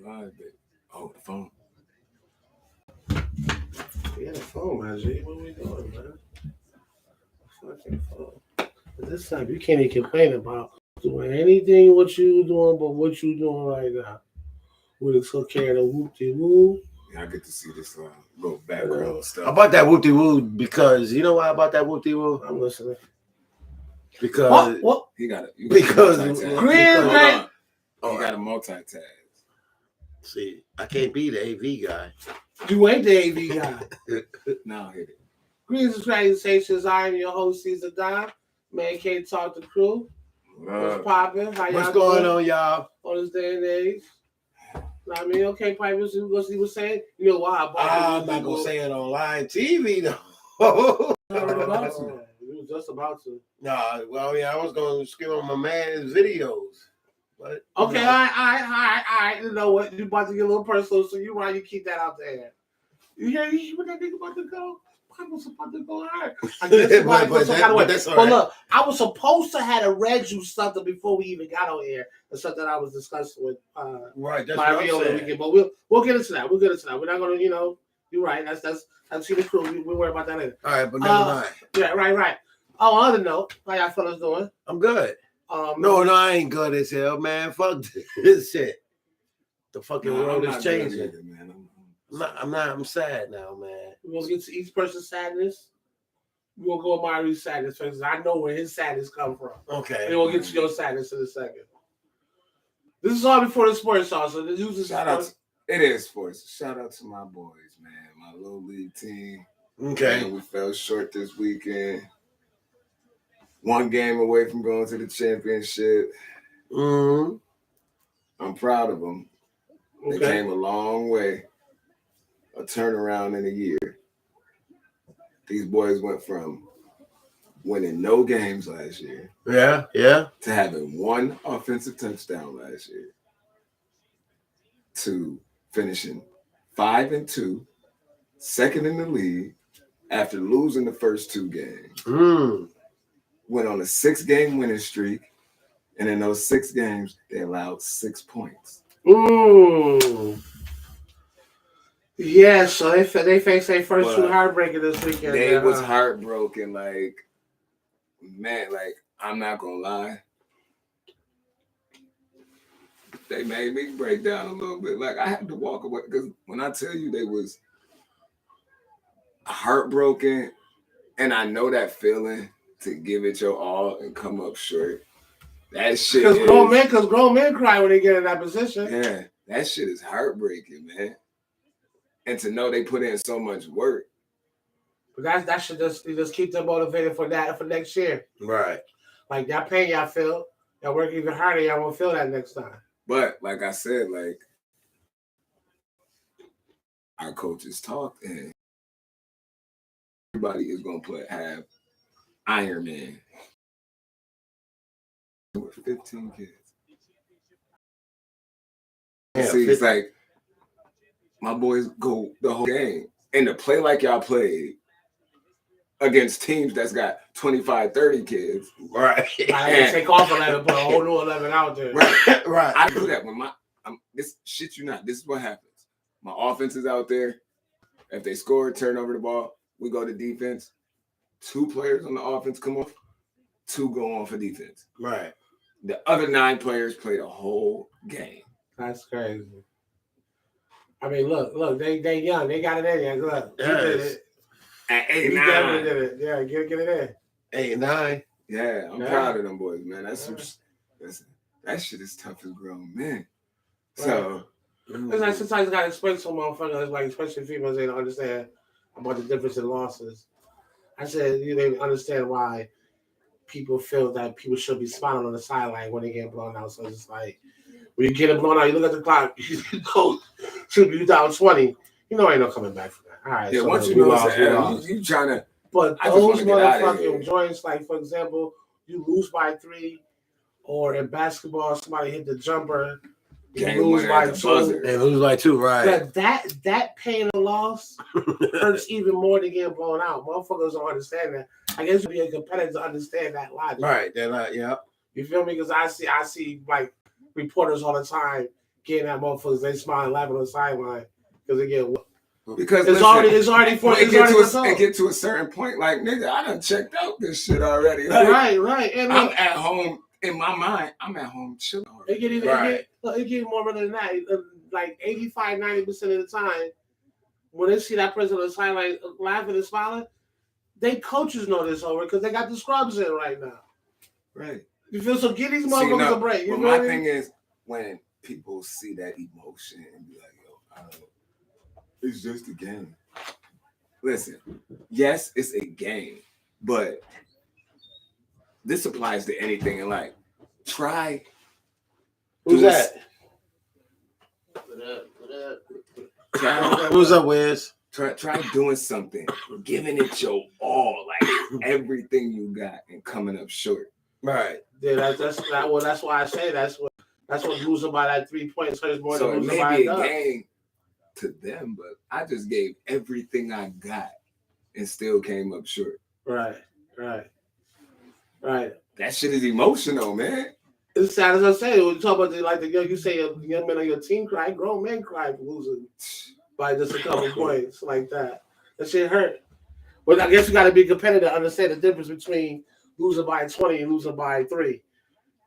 live, baby. Oh, the phone. Yeah, the phone, man. G. What we doing, man? Fucking phone. This time you can't even complain about doing anything what you doing, but what you doing right now. We just took care of the whoop-de-woo. Yeah, I get to see this little background stuff. I bought that whoop-de-woo because you know why I bought that whoop-de-woo? I'm listening. Because what? He got it. Because Green man. He got a multitask. See, I can't be the AV guy. You ain't the AV guy. Now hit it. Greetings and salutations. I am your host, Caesar Don. Mancave talk the crew. What's popping? How y'all What's going doing on, y'all? on this day and age? I mean, okay, Piper, what he was saying? You know why I bought I'm not gonna say it on live TV though. You was just about to. Nah, well, yeah, I was gonna skip on my man's videos. But Okay, all right. You know what? You about to get a little personal, so you right, you keep that out there. You hear what that nigga about to go? I was about to go hard. I guess somebody put some kind of way. That's all But right. look, I was supposed to have read you something before we even got on air. That's something I was discussing with Right, that's my what I'm real saying. weekend. But we'll get into that. We're not gonna, you're right. That's the crew. We'll worry about that later. All right, but never mind. Yeah, right. Oh, on other note, how y'all fellas doing? I'm good. No, I ain't good as hell, man. Fuck this shit. The fucking world is changing. Either, man. I'm sad now, man. We're gonna get to each person's sadness. We're gonna go with Mario's sadness first. I know where his sadness come from. Okay. And we'll get to your sadness in a second. This is all before the sports talk. So this is it is sports. Shout out to my boys, man. My little league team. Okay. Man, we fell short this weekend. One game away from going to the championship. Mm-hmm. I'm proud of them. They came a long way. A turnaround in a year. These boys went from winning no games last year. Yeah. To having one offensive touchdown last year. To finishing 5-2, second in the league after losing the first two games. Went on a 6-game winning streak, and in those 6 games, they allowed 6 points. Yeah, so they faced their first 2 heartbreakers this weekend. They was heartbroken, man, I'm not gonna lie. They made me break down a little bit. I had to walk away because when I tell you they was heartbroken, and I know that feeling to give it your all and come up short. That shit Because grown men cry when they get in that position. Yeah, that shit is heartbreaking, man. And to know they put in so much work. But that should just keep them motivated for next year. Right. Like that pain y'all feel, y'all work even harder, y'all won't feel that next time. But like I said, our coaches talk, and everybody is gonna have Iron Man with 15 kids. Yeah, see, it's like my boys go the whole game and to play like y'all played against teams that's got 25, 30 kids. Right. I take off 11, put a whole new 11 out there. Right. I do that when this shit you not. This is what happens. My offense is out there. If they score, turn over the ball, we go to defense. 2 players on the offense come off, 2 go on for defense. Right. The other 9 players play the whole game. That's crazy. I mean, look, they young. They got it in there. Look, yes. At 8, 9. Definitely did it. Yeah, get it in. 8, 9. Yeah, I'm proud of them boys, man. That shit is tough as grown men. So, it's sometimes you gotta explain to some motherfuckers, especially females, they don't understand about the difference in losses. I said they understand why people feel that people should be smiling on the sideline when they get blown out. So it's like when you get it blown out, you look at the clock, you go should be down 20. You know ain't no coming back from that. All right. Yeah, so once you know it's you trying to. But those motherfucking joints, for example, you lose by 3, or in basketball, somebody hit the jumper, you lose by 2. They lose by 2, right? That pain of loss hurts even more than getting blown out. Motherfuckers don't understand that. I guess you'd be a competitor to understand that logic. Right. They're not. Yeah. You feel me? Because I see reporters all the time getting at motherfuckers, they smiling, laughing on the sideline because they get because it's already for it get to a certain point. Like nigga, I done checked out this shit already. Like, right. And I'm at home in my mind. I'm at home chilling. It get more than that. Like 85-90% of the time, when they see that person on the sideline laughing and smiling, they coaches know this over because they got the scrubs in right now. Right. You feel so? Give these motherfuckers a break. But my thing is when people see that emotion and be like, "Yo, I don't know, it's just a game." Listen, yes, it's a game, but this applies to anything in life. Try. Who's that? Who's up, Wiz? Try doing something, giving it your all, like everything you got, and coming up short. Right. Yeah, that's why I say that's what losing by that 3 points hurts more So than it losing may by be a a dub. game to them, but I just gave everything I got and still came up short. Right. That shit is emotional, man. It's sad as I say. When you talk about you say a young man on your team cry, grown men cry for losing by just a couple points like that. That shit hurt. But I guess you got to be competitive to understand the difference between losing by 20 and losing by 3.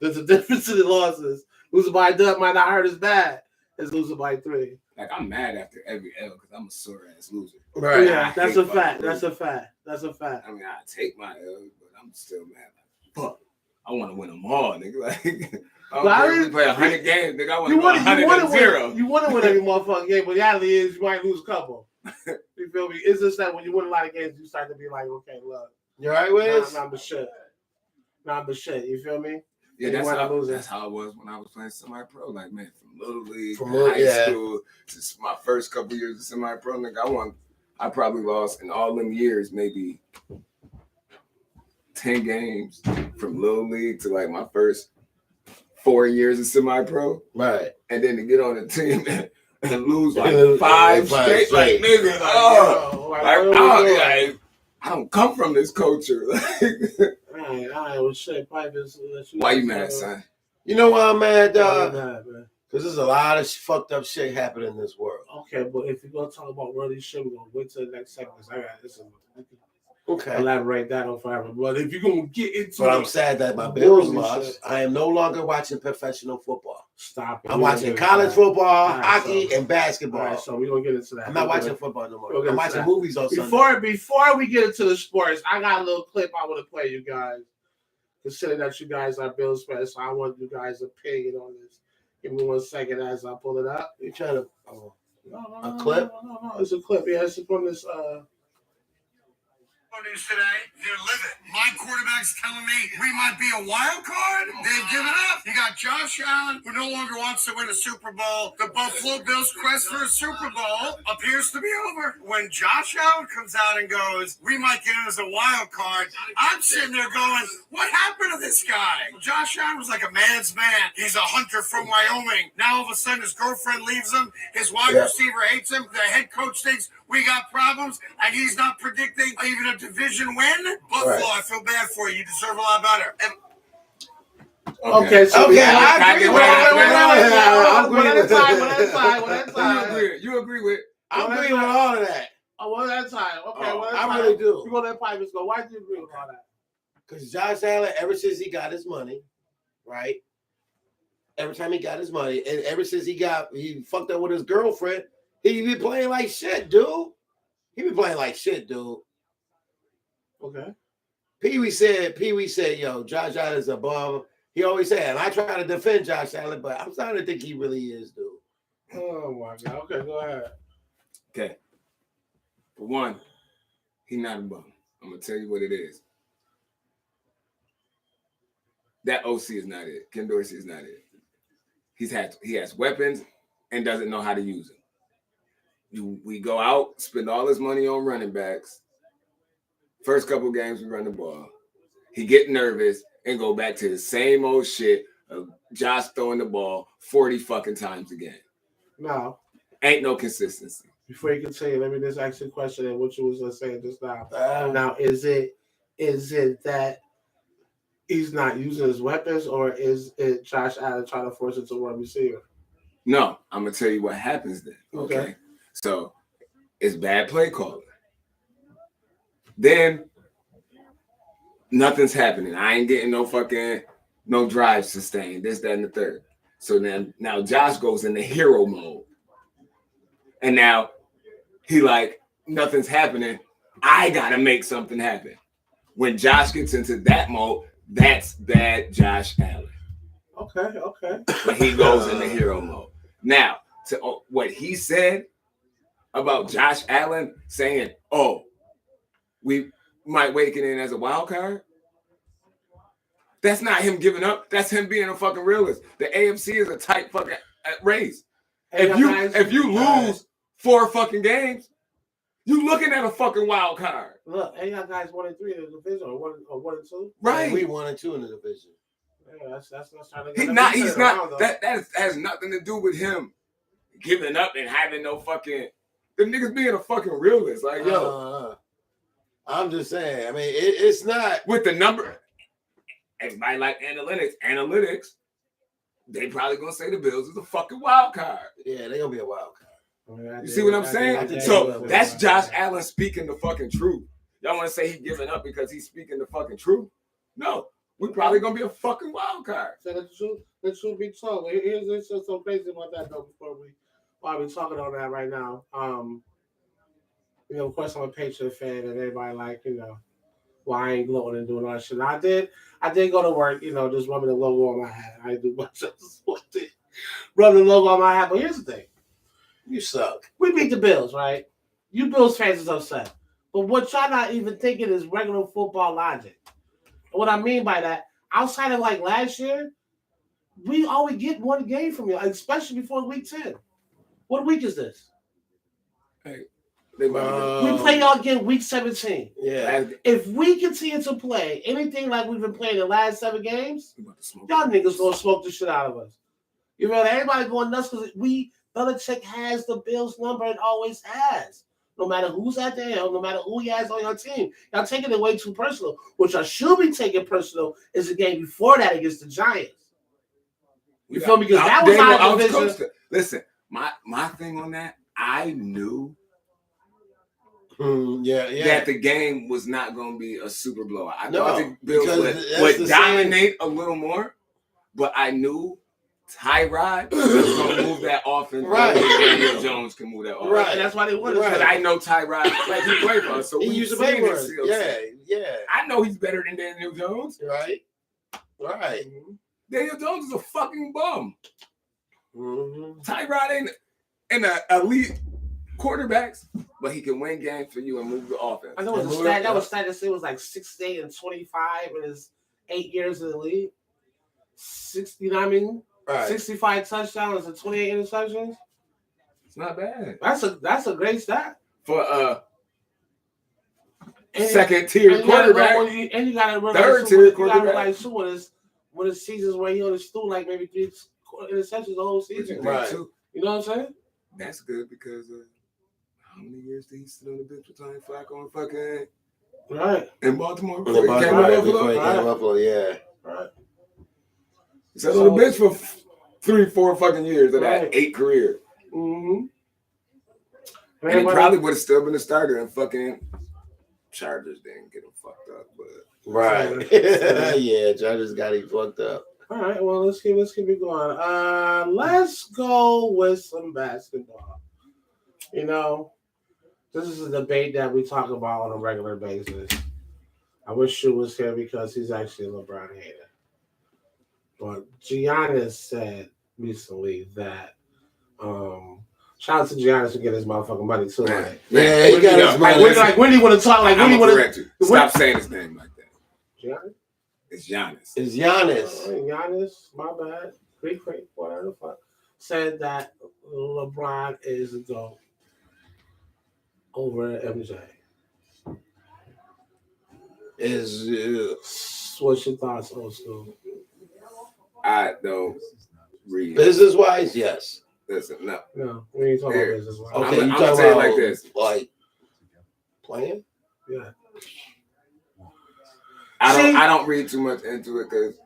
There's a difference in the losses. Losing by a dub might not hurt as bad as losing by 3. Like I'm mad after every L because I'm a sore ass loser. Right. Yeah, that's a fact. That's a fact. I mean, I take my L, but I'm still mad. Like, fuck, I want to win them all, nigga. Like, I don't play 100 games, nigga. I want to win 100-0. You want to win every motherfucking game, but the reality is you might lose a couple. You feel me? It's just that when you win a lot of games, you start to be like, okay, look, you right, Wiz? Nah, I'm the shit. You feel me? Yeah, that's how it was when I was playing semi-pro. Like, man, from little league, from high school, to my first couple years of semi-pro, nigga, I probably lost in all them years maybe 10 games from little league to like my first 4 years of semi-pro. Right. And then to get on a team and lose like five straight, like nigga, I don't come from this culture. I was shit. Why you mad, son? You know why I'm mad, dog? Because there's a lot of fucked up shit happening in this world. Okay, but if you're gonna talk about worldly shit, we're gonna wait till the next segment. I got this. Okay. Elaborate that on forever. But if you're gonna get into I'm sad that my Bills lost. I am no longer watching professional football. Stop it. I'm watching college football, hockey, and basketball. All right, so we're gonna get into that. I'm not watching football no more. I'm watching movies on Sunday. Before we get into the sports, I got a little clip I want to play you guys. Considering that you guys are Bills fans, so I want you guys' opinion on this. Give me 1 second as I pull it up. You trying to no, clip? No, it's a clip. Yeah, it's from this. News today, they're living. My quarterback's telling me we might be a wild card. They've given up. You got Josh Allen, who no longer wants to win a Super Bowl. The Buffalo Bills' quest for a Super Bowl appears to be over. When Josh Allen comes out and goes, we might get in as a wild card, I'm sitting there going, what happened to this guy? Josh Allen was like a man's man. He's a hunter from Wyoming. Now all of a sudden his girlfriend leaves him. His wide receiver hates him. The head coach thinks we got problems, and he's not predicting even a division win. Buffalo, I feel bad for you. You deserve a lot better. Okay, so I agree with You agree with? I'm agreeing with all of that. Oh, one at a time. Okay, I really do. You go to that pipe and go. Why do you agree with all that? Because Josh Allen, ever since he got his money, right? Every time he got his money, and ever since he fucked up with his girlfriend, he be playing like shit, dude. Okay. Pee Wee said, yo, Josh Allen's a bum. He always said, and I try to defend Josh Allen, but I'm starting to think he really is, dude. Oh my God. Okay, go ahead. Okay. For one, he's not a bum. I'm gonna tell you what it is. That OC is not it. Ken Dorsey is not it. He has weapons and doesn't know how to use them. We go out, spend all his money on running backs. First couple games, we run the ball. He get nervous and go back to the same old shit of Josh throwing the ball 40 fucking times again. No. Ain't no consistency. Before you continue, let me just ask you a question and what you was saying just now. Now, is it that he's not using his weapons, or is it Josh Allen trying to force it to one receiver? No, I'm gonna tell you what happens then. Okay. So it's bad play calling. Then nothing's happening. I ain't getting no drive sustained. This, that, and the third. So then now Josh goes into hero mode. And now he like, nothing's happening. I gotta make something happen. When Josh gets into that mode, that's bad Josh Allen. Okay. When he goes into hero mode. Now, to what he said about Josh Allen saying, "Oh, we might wake it in as a wild card." That's not him giving up. That's him being a fucking realist. The AFC is a tight fucking race. If you lose 4 fucking games, you looking at a fucking wild card. Look, and y'all guys 1-3 in the division, or 1-2. Right. We 1-2 in the division. Yeah, that's trying to get. He's not. That has nothing to do with him giving up and having no fucking. The niggas being a fucking realist. Like, yo. I'm just saying. I mean, it's not with the number. Everybody like analytics. Analytics. They probably gonna say the Bills is a fucking wild card. Yeah, they gonna be a wild card. You see what I'm saying? So that's Josh Allen speaking the fucking truth. Y'all want to say he's giving up because he's speaking the fucking truth? No, we're probably gonna be a fucking wild card. So the truth be told, here's just so crazy about that though. While we're talking on that right now, of course I'm a Patriot fan, and everybody like, well, I ain't gloating and doing all that shit. I did go to work, just rubbing the logo on my hat. I do much just rubbing the logo on my hat. But here's the thing. You suck. We beat the Bills, right? You Bills fans is upset. But what y'all not even thinking is regular football logic. And what I mean by that, outside of like last year, we always get one game from you, especially before week 10. What week is this? Hey, we play y'all again week 17. Yeah. If we continue to play anything like we've been playing the last 7 games, y'all niggas gonna smoke the shit out of us. You know, everybody going nuts because Belichick has the Bills number and always has. No matter who's at the helm, no matter who he has on your team. Y'all taking it way too personal. What y'all should be taking personal is the game before that against the Giants. You feel me? Because that was our division. Listen, my thing on that, I knew that the game was not going to be a super blowout. I thought the Bills would dominate a little more, but I knew Tyrod was going to move that offense. Right. Daniel Jones can move that offense. Right. And that's why they won it. Because I know Tyrod, like he played for us. So he used to play for us. Yeah. I know he's better than Daniel Jones. Right. Mm-hmm. Daniel Jones is a fucking bum. Mm-hmm. Tyrod ain't an elite quarterbacks, but he can win games for you and move the offense. I know that was stat to say it was like 68 and 25 in his 8 years in the league. 60, you know what I mean? Right. 65 touchdowns and 28 interceptions. It's not bad. That's a great stat for second tier quarterback. And you got to realize third tier quarterback. When his seasons where he only threw like maybe 3 interceptions the whole season. Right. You know what I'm saying? That's good because how many years did he sit on the bench with Tony Flacco and fucking right in Baltimore? Before he came to Buffalo, yeah. Right. He sat on the bench for 3-4 fucking years of that 8 career. Mm-hmm. And he probably would have still been a starter and fucking Chargers didn't get him fucked up, but right. Yeah, Chargers got him fucked up. All right, well let's keep it going. Let's go with some basketball. This is a debate that we talk about on a regular basis. I wish Shu was here because he's actually a LeBron hater. But Giannis said recently that shout out to Giannis for getting his motherfucking money too. Like, yeah, he got his money. Like when he want to talk, like when he want to stop saying his name like that. Giannis? It's Giannis. It's Giannis. Giannis, my bad. Greek, whatever the fuck. Said that LeBron is the GOAT over MJ. What's your thoughts, old school? I don't read. Business wise, yes. Listen, no, we ain't talking about business wise. Okay, I'm gonna say it like this: like playing. Yeah. I don't read too much into it because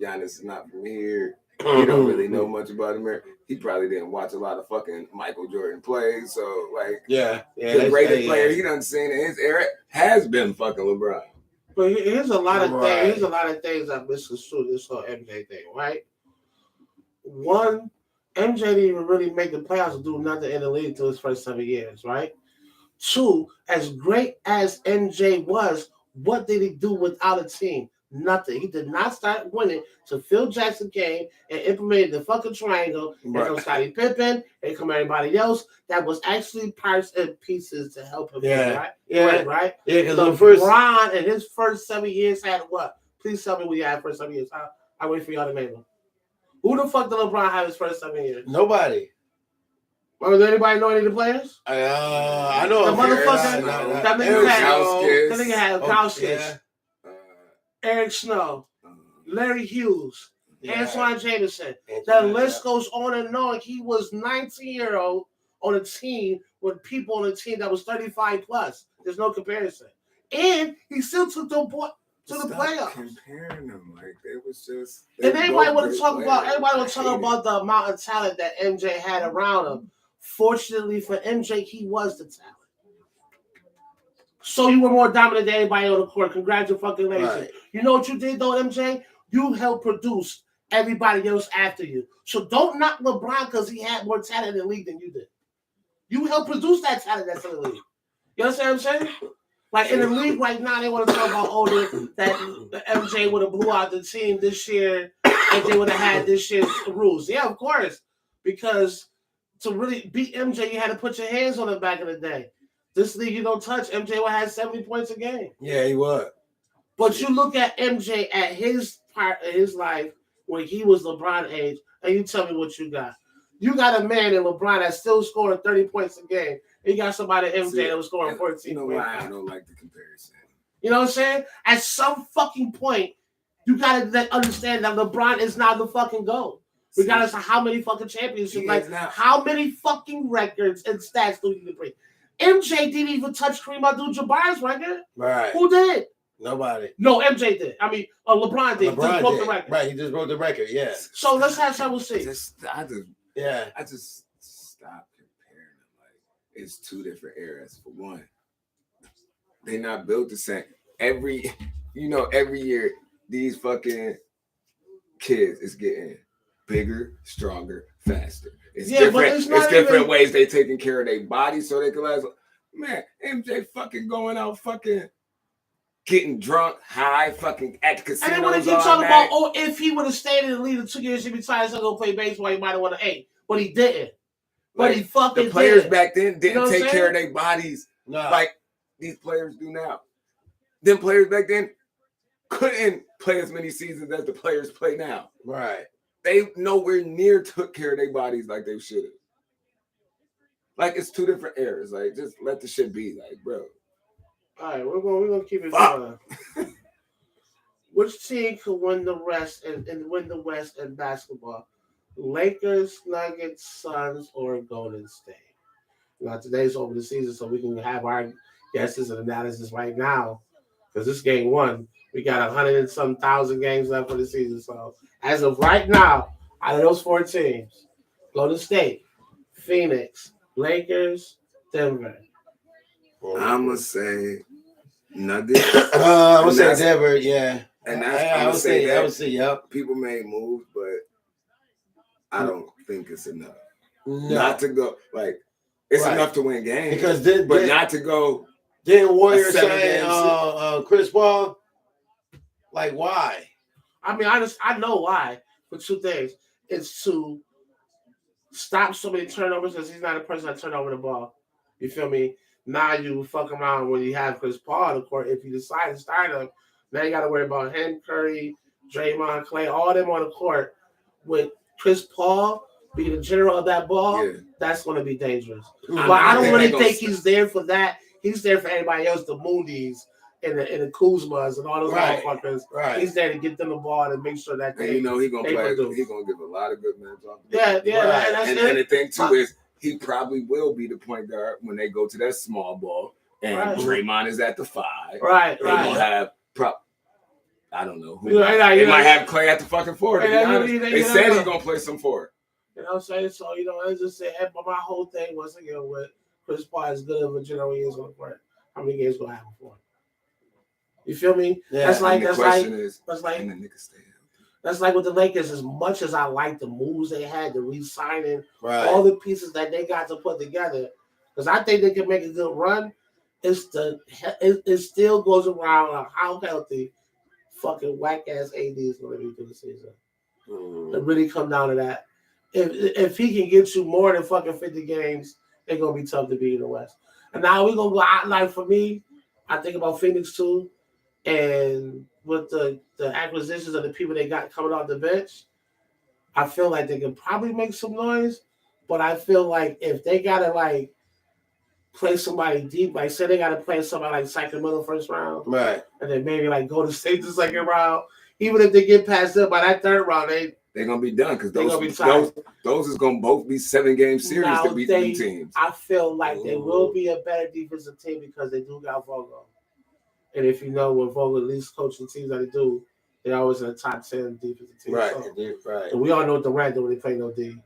Giannis is not from here. He don't really know much about America. he probably didn't watch a lot of fucking Michael Jordan plays. So like, yeah, the greatest player he done seen in his era has been fucking LeBron. But here's a lot of things. Here's a lot of things that misconstrued this whole MJ thing, right? One, MJ didn't even really make the playoffs or do nothing in the league until his first 7 years, right? Two, as great as MJ was, what did he do without a team? Nothing. He did not start winning. So Phil Jackson came and implemented the fucking triangle. Here comes Scottie Pippen. Here come everybody else that was actually parts and pieces to help him. Yeah. Right? Yeah. Right? Yeah, because LeBron in his first 7 years had what? Please tell me what he had first 7 years. I wait for y'all to name him. Who the fuck did LeBron have his first 7 years? Nobody. Well, does anybody know any of the players? I know the motherfucker. That nigga had Kyle Stitch, Eric Snow, Larry Hughes, Antoine Jameson. The list goes on and on. He was 19-year-old on a team with people on a team that was 35 plus. There's no comparison. And he still took them to the playoffs. Comparing them, like it was just. And everybody want to talk about the amount of talent that MJ had around him. Fortunately for MJ, he was the talent. So you were more dominant than anybody on the court. Congratulations. Right. You know what you did though, MJ? You helped produce everybody else after you. So don't knock LeBron because he had more talent in the league than you did. You helped produce that talent that's in the league. You understand what I'm saying? Like in the league right now, they want to talk about that MJ would have blew out the team this year if they would have had this year's rules. Yeah, of course. Because to really beat MJ, you had to put your hands on him back in the day. This league you don't touch. MJ would have 70 points a game. Yeah, he would. But you look at MJ at his part of his life when he was LeBron age, and you tell me what you got. You got a man in LeBron that's still scoring 30 points a game. You got somebody MJ that was scoring 14 You know why I don't like the comparison. You know what I'm saying? At some fucking point, you got to understand that LeBron is not the fucking GOAT. Regardless of how many fucking championships, like how many fucking records and stats do you bring? MJ didn't even touch Kareem Abdul-Jabbar's record. Right. Who did? Nobody. No, MJ did. I mean, LeBron did. LeBron just broke the record. Right, he just broke the record, yeah. So let's have someone see. I just stop comparing them. Like, it's two different eras. For one, they're not built the same. Every year, these fucking kids is getting bigger, stronger, faster. It's different. It's different ways they taking care of their body so they can last. Man, MJ fucking going out fucking getting drunk, high, fucking at the casino. And then when you talk about, if he would have stayed in the league in 2 years, he'd be trying to go play baseball, he might have won an 8. But he didn't. But he fucking did. The players back then didn't take care of their bodies like these players do now. Them players back then couldn't play as many seasons as the players play now. Right. They nowhere near took care of their bodies like they should have. Like, it's two different eras. Like, just let the shit be. Like, bro. All right, we're gonna keep it going. Which team could win the West and win the West in basketball? Lakers, Nuggets, Suns, or Golden State? Now today's over the season, so we can have our guesses and analysis right now. Because this game 1, we got 100 and some thousand games left for the season. So as of right now, out of those 4 teams, Golden State, Phoenix, Lakers, Denver. I'm going to say Nuggets. I would say Denver, yeah. And I would say that. People may move, but I don't think it's enough. No. Not to go, like, it's enough to win games. Because not to go. Didn't Warriors say Chris Paul? Like, why? I mean, I know why. For 2 things. It's to stop so many turnovers because he's not a person that turn over the ball. You feel me? Now you fuck around when you have Chris Paul on the court. If you decide to start him, now you got to worry about him, Curry, Draymond, Clay, all them on the court. With Chris Paul being the general of that ball, that's going to be dangerous. But I don't really think he's there for that. He's there for everybody else, the Moondies and the Kuzmas and all those motherfuckers. Right. He's there to get them the ball and make sure that they. And he's gonna play. He's gonna give a lot of good minutes off. Yeah. And the thing too is he probably will be the point guard when they go to that small ball, and Draymond is at the 5. Right. They're gonna have I don't know who. They might have Clay at the fucking 4. They said he's gonna play some 4. You know what I'm saying? So, let's just say, but my whole thing once again with Chris Paul, as good of a general he is on the court, how many games gonna have before? You feel me? Yeah. That's like the question is, can the niggas stay healthy? That's like with the Lakers. As much as I like the moves they had, the re-signing, Right. all the pieces that they got to put together, because I think they can make a good run. It still goes around like how healthy fucking whack ass AD is going to be through the season. It really come down to that. If he can get you more than fucking 50 games, they're gonna be tough to beat in the West. And now we're gonna go out. Like for me, I think about Phoenix too, and with the acquisitions of the people they got coming off the bench, I feel like they can probably make some noise. But I feel like if they gotta like play somebody deep, like say they gotta play somebody like Sacramento first round, Right. and then maybe like go to state the second round. Even if they get past them by that third round, they're gonna be done because those is gonna both be 7-game series now to beat them teams. I feel like they will be a better defensive team because they do got Vogel. And if you know what Vogel at least coaching teams that they do, they're always in the top 10 defensive team. Right, so, right. And we all know what Durant do when they play no D.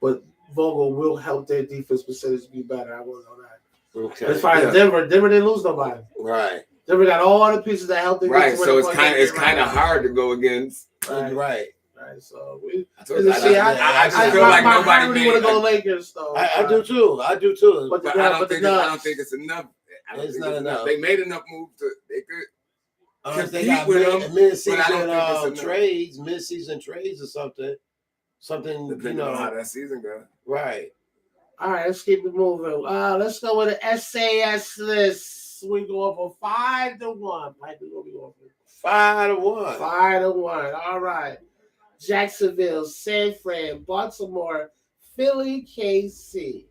But Vogel will help their defense percentage be better. I will know that. Okay. As far as Denver didn't lose nobody. Right. Denver got all the pieces that help them. Right. So it's kind of hard to go against. Right. So I feel like nobody really want to go Lakers though. I do too. But I don't think it's enough. It's not enough. They made enough moves they could they got mid-season trades, mid-season trades or something. Depending on how that season goes. Right. All right, let's keep it moving. Let's go with the SAS list. We go for 5-1. Mike, we gonna be going for 5-1. 5-1. All right. Jacksonville, San Fran, Baltimore, Philly, KC.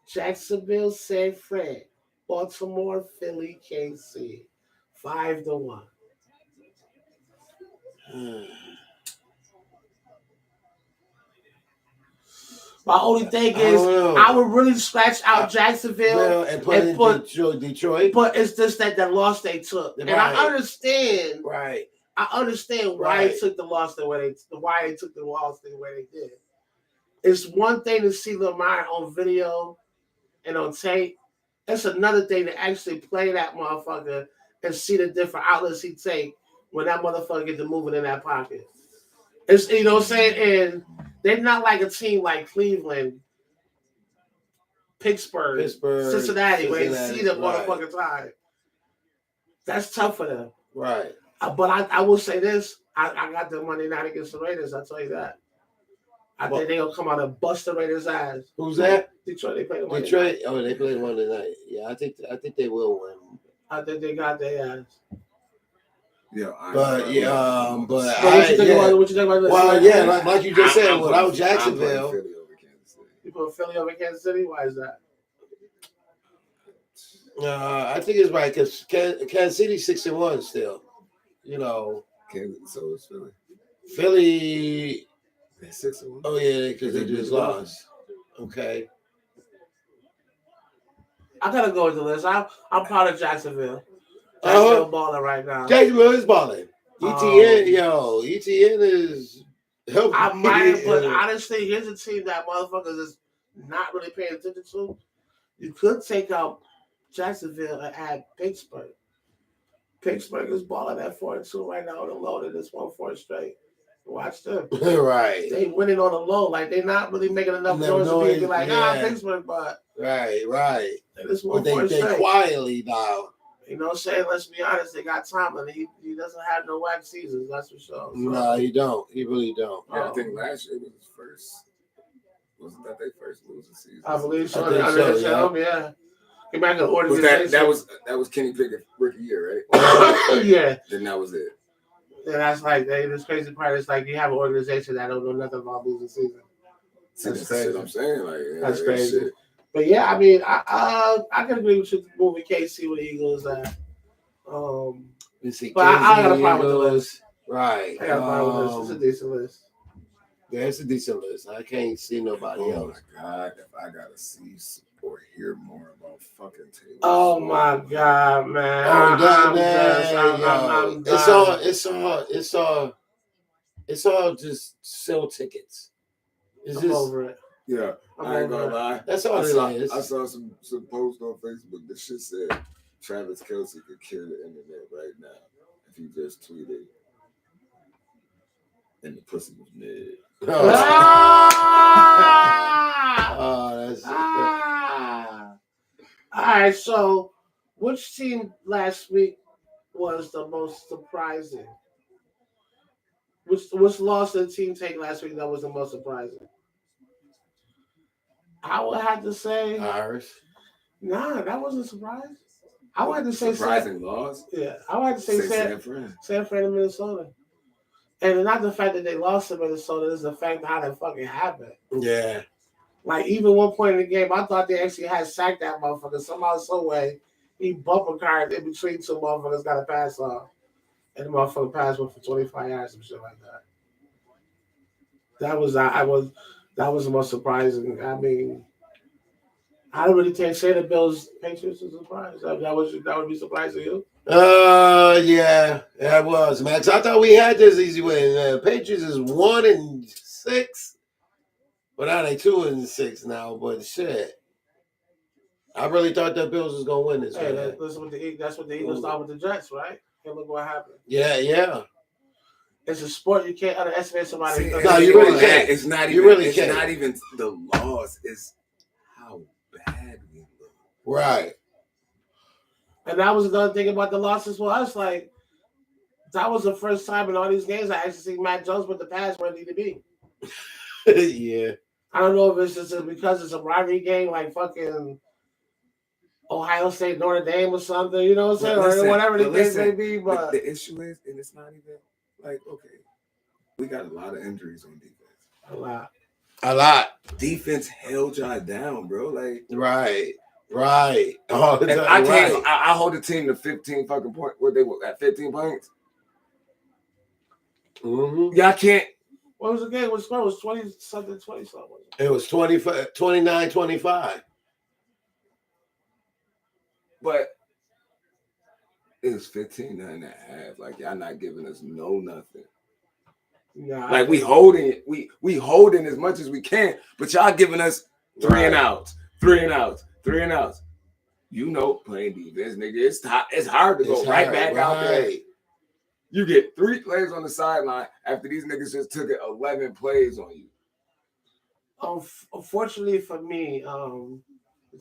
Jacksonville, San Fran, Baltimore, Philly, KC. 5-1. My only thing is, I would really scratch out Jacksonville and put Detroit. But it's just that loss they took, and I understand. Right. I understand why they took the loss the way they did. It's one thing to see Lamar on video and on tape. It's another thing to actually play that motherfucker and see the different outlets he take when that motherfucker gets to moving in that pocket. It's what I'm saying, and they're not like a team like Cleveland, Pittsburgh, Cincinnati, where they see the motherfucking time. That's tough for them. Right. But I will say this. I got the Monday night against the Raiders. I'll tell you that. I think they're going to come out and bust the Raiders' ass. Who's that? Detroit. They play the Monday night. Oh, they play Monday night. Yeah, I think they will win. I think they got their ass. Yeah, what you think about this? Well, yeah, like you just said, without Jacksonville. You put Philly over Kansas City? Why is that? I think it's right because Kansas City 6-1 still. So is Philly. Philly. They're 6-1. Oh yeah, because they just lost. Okay. I gotta go with the list. I'm proud of Jacksonville. Jacksonville balling right now. Jacksonville is balling. ETN is helping. I might, but honestly, here's a team that motherfuckers is not really paying attention to. You could take out Jacksonville and add Pittsburgh. Pittsburgh is balling at 4-2 right now on the low. They just won 4 straight. Watch them. Right. They winning on the low. Like, they're not really making enough noise to be like, Pittsburgh, but. Right. They just won but 4 straight. They quietly now. You know what I'm saying? Let's be honest. They got Tomlin. He doesn't have no whack seasons. That's for sure. So. No, he don't. He really don't. I think last year was his first. Wasn't that their first losing season? I believe so. Yeah. Came back to organization. That was Kenny Pickett's rookie year, right? Yeah. Then that was it. And that's like this crazy part. It's like you have an organization that don't know nothing about losing season. That's crazy. What I'm saying. Like, that's crazy. Shit. But yeah, I mean, I can agree with you moving KC with the Eagles. But I got a problem with the list. Right. I got a problem with this. It's a decent list. Yeah, it's a decent list. I can't see nobody else. Oh my God, if I gotta see or hear more about fucking Taylor. Oh my God, man! It's all. It's all just sell tickets. It's I'm just over it. Yeah, I ain't gonna lie. That's all I saw, it is. I saw some post on Facebook. The shit said Travis Kelce could kill the internet right now if he just tweeted, and the pussy was mid. Oh, that's All right, so which team last week was the most surprising? Which loss did the team take last week that was the most surprising? I would have to say Irish. Nah, that wasn't a surprise. I would have to say surprising loss. Yeah, I would have to say San Fran. San Fran and Minnesota. And not the fact that they lost to Minnesota, it's the fact of how that fucking happened. Yeah. Like, even one point in the game, I thought they actually had sacked that motherfucker. Somehow, some way, he bumped a card in between two motherfuckers, got a pass off. And the motherfucker pass went for 25 yards, some shit like that. That was the most surprising. I mean, I don't really say the Bills Patriots is a surprise. That would be surprising to you. Yeah, it was, Max. I thought we had this easy win. Patriots is 1-6, but now they 2-6 now. But shit, I really thought the Bills was gonna win this. Hey, that's what the Eagles thought with the Jets, right? And look what happened. Yeah. It's a sport. You can't underestimate somebody. No, you really can't. It's not even. You really it's can't. not even the loss. It's how bad we look. Right. And that was another thing about the losses for us. Like, that was the first time in all these games I actually see Matt Jones with the pass where it needed to be. Yeah. I don't know if it's just because it's a rivalry game, like fucking Ohio State, Notre Dame or something, you know what I'm saying? Or whatever the case may be. But the issue is, and it's not even like, okay, we got a lot of injuries on defense. A lot. Defense held y'all down, bro. Like, Right. Oh, I hold the team to 15 fucking points. What they were at 15 points? Mm-hmm. Y'all can't. What was the game? What score? It was 20-something, 20-something. It was 29-25. But it was 15.5. Like, y'all not giving us nothing. Nah, like we holding as much as we can, but y'all giving us 3 and outs. You know, playing defense, nigga, it's hard to go right back out there. You get 3 plays on the sideline after these niggas just took 11 plays on you. Unfortunately for me, the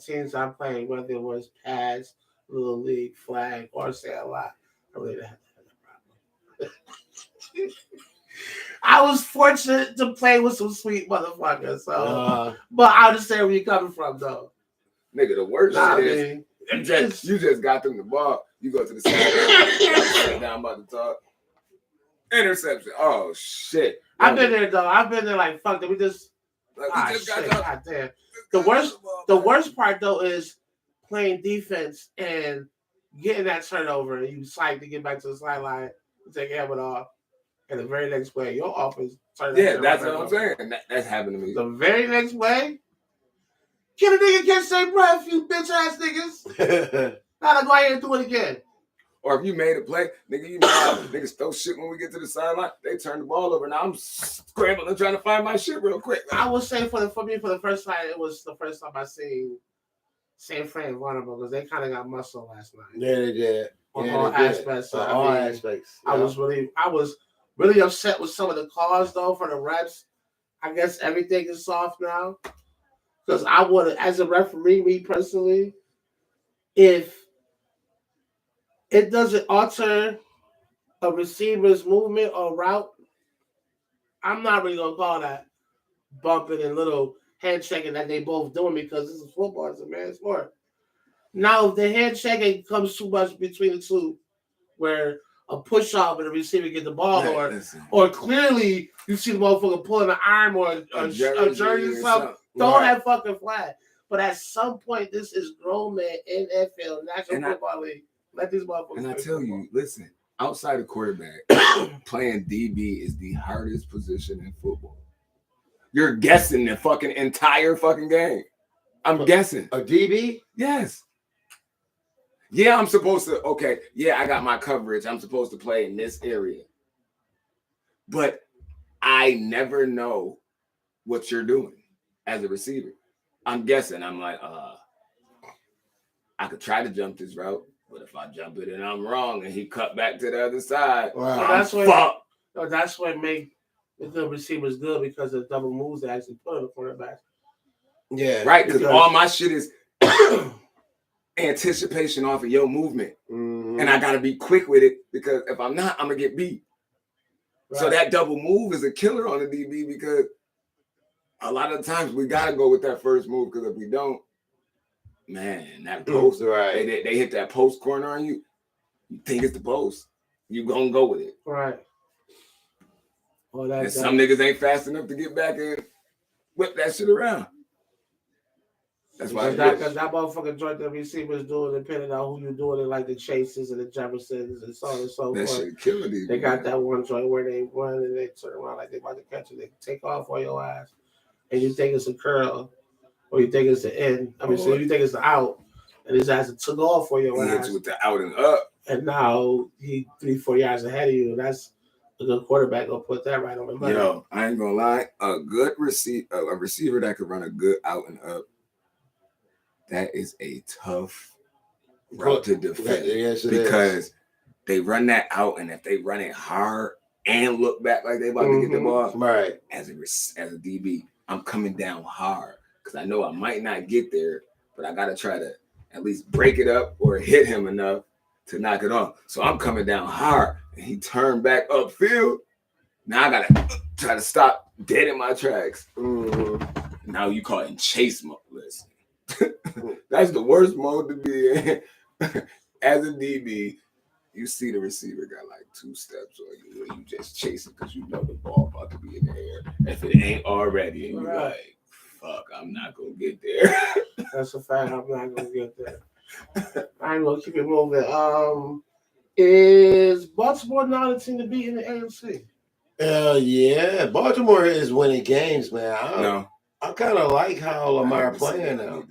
teams I played, whether it was pads, little league, flag, or say a lot, I really didn't have that problem. I was fortunate to play with some sweet motherfuckers. So, but I understand where you're coming from, though. Nigga, the worst shit is you just got them the ball. You go to the side down about to talk. Interception. Oh shit. I've been there though. I've been there like fuck that. We just got goddamn. The worst part though is playing defense and getting that turnover and you psyched to get back to the sideline and take your helmet off. And the very next play, your offense turned. Yeah, that's what I'm saying. That's happened to me. The very next play, can a nigga catch their breath, you bitch ass niggas? Now go ahead and do it again. Or if you made a play, nigga, you know how niggas throw shit when we get to the sideline. They turn the ball over. Now I'm scrambling trying to find my shit real quick. I would say for me, for the first time, it was the first time I seen San Fran vulnerable because they kind of got muscle last night. Yeah, they did. On all aspects. So, all aspects. Yeah. I was really upset with some of the calls though for the refs. I guess everything is soft now. Because I would, as a referee, me personally, if it doesn't alter a receiver's movement or route, I'm not really going to call that bumping and little handshaking that they both doing because this is football. It's a man's sport. Now, if the handshaking comes too much between the two, where a push-off and the receiver get the ball, or clearly you see the motherfucker pulling an arm or a jersey or something, throw that fucking flag. But at some point, this is grown man NFL, National Football League. Let these motherfuckers. And I tell you, listen, outside of quarterback, playing DB is the hardest position in football. You're guessing the fucking entire fucking game. I'm guessing. A DB? Yes. Yeah, I'm supposed to. Okay, yeah, I got my coverage. I'm supposed to play in this area. But I never know what you're doing as a receiver. I'm guessing. I'm like, I could try to jump this route, but if I jump it and I'm wrong and he cut back to the other side, I'm fucked. No, that's what make the good receivers good because of the double moves they actually put on the quarterback. Yeah. Right, because all my shit is anticipation off of your movement. Mm-hmm. And I got to be quick with it because if I'm not, I'm going to get beat. Right. So that double move is a killer on the DB because a lot of times we got to go with that first move because if we don't, man, that post, right? They hit that post corner on you. You think it's the post. You going to go with it. Right. Well, and some niggas ain't fast enough to get back and whip that shit around. That's why because that motherfucking joint the receivers doing, depending on who you're doing it, like the Chases and the Jeffersons and so on and so forth. That shit killing these. They got that one joint where they run and they turn around like they about to catch it. They take off on your ass, and you think it's a curl, or you think it's the end. I mean, so you think it's the out, and his ass took off for your ass. He hit you with the out and up, and now he 3-4 yards ahead of you. That's a good quarterback gonna put that right on the money. Yo, I ain't gonna lie, a receiver that could run a good out and up. That is a tough route to defend because they run that out, and if they run it hard and look back like they about to get the ball, right? As a DB, I'm coming down hard because I know I might not get there, but I gotta try to at least break it up or hit him enough to knock it off. So I'm coming down hard, and he turned back upfield. Now I gotta try to stop dead in my tracks. Mm-hmm. Now you call it chase mode. Listen. That's the worst mode to be in. As a DB, you see the receiver got like 2 steps on you, and you just chase it because you know the ball about to be in the air. If it ain't already, and you're like, fuck, I'm not gonna get there. That's a fact. I'm not gonna get there. I'm gonna keep it moving. Is Baltimore not a team to beat in the AFC? Yeah. Baltimore is winning games, man. No. I kind of like how Lamar playing now.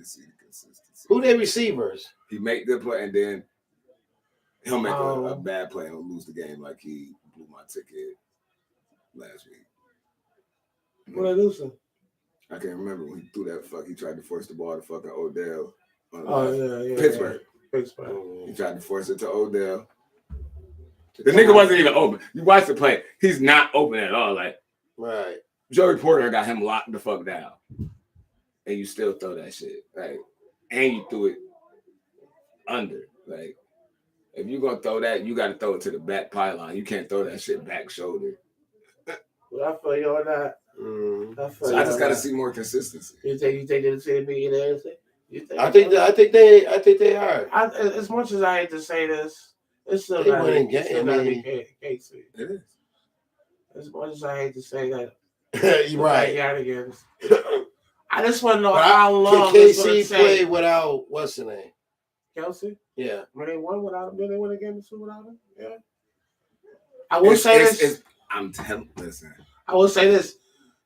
Who they receivers? He make good play, and then he'll make a bad play and he'll lose the game like he blew my ticket last week. What they losing? I can't remember when he threw that fuck. He tried to force the ball to fucking Odell. Pittsburgh. He tried to force it to Odell. The nigga wasn't even open. You watch the play. He's not open at all. Like, right. Joey Porter got him locked the fuck down. And you still throw that shit. Like, and you threw it under. Like, if you're going to throw that, you got to throw it to the back pylon. You can't throw that shit back shoulder. Well, I feel you on that. So I just got to see more consistency. You think they'll see it be in anything? I think they are. As much as I hate to say this, it's still got to be KC. It is. As much as I hate to say that. You're right. I just want to know how long can KC play without what's the name? Kelsey? Yeah. When they won without him, did they win a game or two without him? Yeah. I will say this. Listen. I will say this.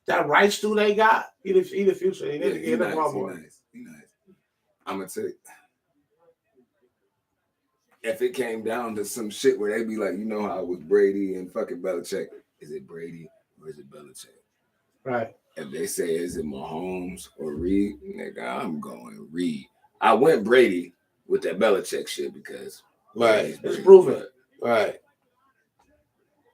That Rice dude they got, he the future. They need to get him one more. He nice. I'm gonna tell you. If it came down to some shit where they be like, you know how it was Brady and fucking Belichick, is it Brady or is it Belichick? Right. If they say, is it Mahomes or Reed? Nigga, I'm going Reed. I went Brady with that Belichick shit because it's proven. Right.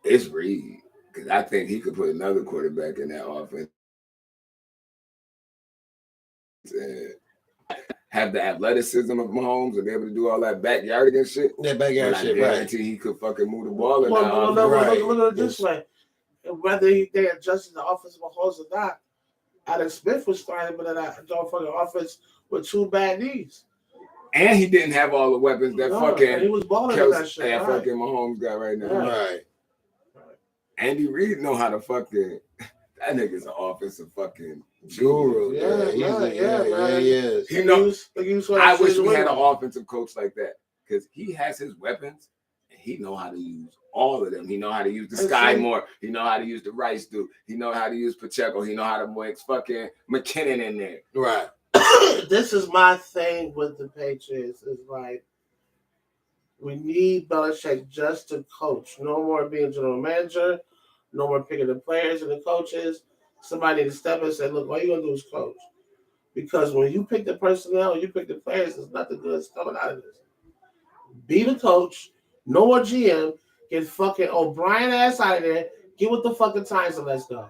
It's Reed. Because I think he could put another quarterback in that offense and have the athleticism of Mahomes and be able to do all that backyard and shit. That backyard shit, right. I guarantee he could fucking move the ball. Look at it this way. Whether they adjusted the offensive Mahomes or not, Alex Smith was starting with that fucking offense with 2 bad knees. And he didn't have all the weapons that fucking he was balling that shit. And fucking Mahomes got right now. Right. Andy Reid know how to fucking. That nigga's an offensive fucking guru. Yeah, he is. He knows. I wish we had an offensive coach like that because he has his weapons and he know how to use all of them. He know how to use the Sky Moore. He know how to use the Rice dude. He know how to use Pacheco. He know how to mix fucking McKinnon in there. Right. This is my thing with the Patriots. Is like we need Belichick just to coach. No more being general manager. No more picking the players and the coaches. Somebody need to step in and say, look, all you gonna do is coach. Because when you pick the personnel, you pick the players, there's nothing good coming out of this. Be the coach, no more GM, get fucking O'Brien ass out of there, get with the fucking times and let's go.